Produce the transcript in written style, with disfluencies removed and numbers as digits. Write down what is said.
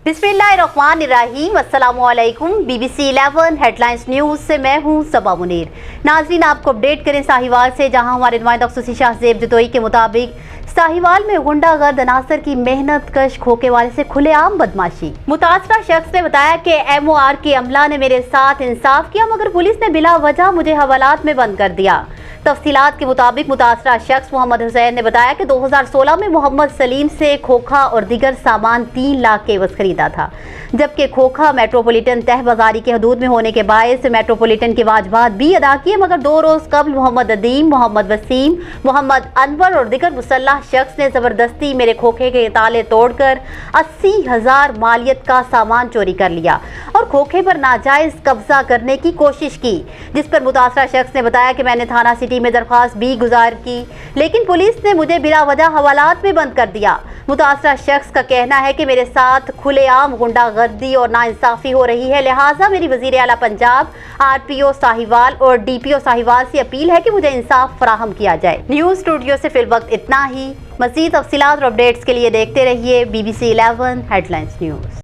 बिस्मिल्लाहिर्रहमानिर्रहीम। अस्सलामुअलैकुम। BBC 11 headlines news से मैं हूं सबा मुनीर। नाज़रीन, आपको अपडेट करें साहिवाल से, जहां हमारे नुमाइंदा खुसूसी शाह ज़ेब जदोई के मुताबिक साहिवाल में गुंडागर्द अनासर की मेहनत कश खोखे वाले से खुलेआम बदमाशी। मुतासरा शख्स ने बताया कि MOR के अमला ने मेरे साथ इंसाफ किया, मगर पुलिस ने बिला वजह मुझे हवालात में बंद कर दिया। तफसीलात के मुताबिक मुतासरा शख्स मोहम्मद हुसैन ने बताया कि 2016 में मोहम्मद सलीम से खोखा और दीगर सामान 3 लाख के एवज खरीदा था, जबकि खोखा मेट्रोपॉलिटन तह बाजारी के हदूद में होने के बायस मेट्रोपॉलिटन के वाजबात भी अदा किए, मगर 2 रोज कबल मोहम्मद अदीम, मोहम्मद वसीम, मोहम्मद अनवर और दीगर मुसल्लह शख्स ने जबरदस्ती मेरे खोखे के ताले तोड़कर 80,000 मालियत का सामान चोरी कर लिया और खोखे पर नाजायज कब्जा करने की कोशिश की, जिस पर मुतासरा शख्स ने बताया कि मैंने थाना सिटी में दरख्वास्त भी गुजार की, लेकिन पुलिस ने मुझे बिला वजह हवालात में बंद कर दिया। मुतासरा शख्स का कहना है कि मेरे साथ खुलेआम गुंडागर्दी और नाइंसाफी हो रही है, लिहाजा मेरी वज़ीर आला पंजाब, RPO साहिवाल और DPO साहिवाल से अपील है कि मुझे इंसाफ फराहम किया जाए। न्यूज़ स्टूडियो से फिलवक्त इतना ही। मज़ीद तफसीलात और अपडेट्स के लिए देखते रहिए BBC 11 हेडलाइंस न्यूज़।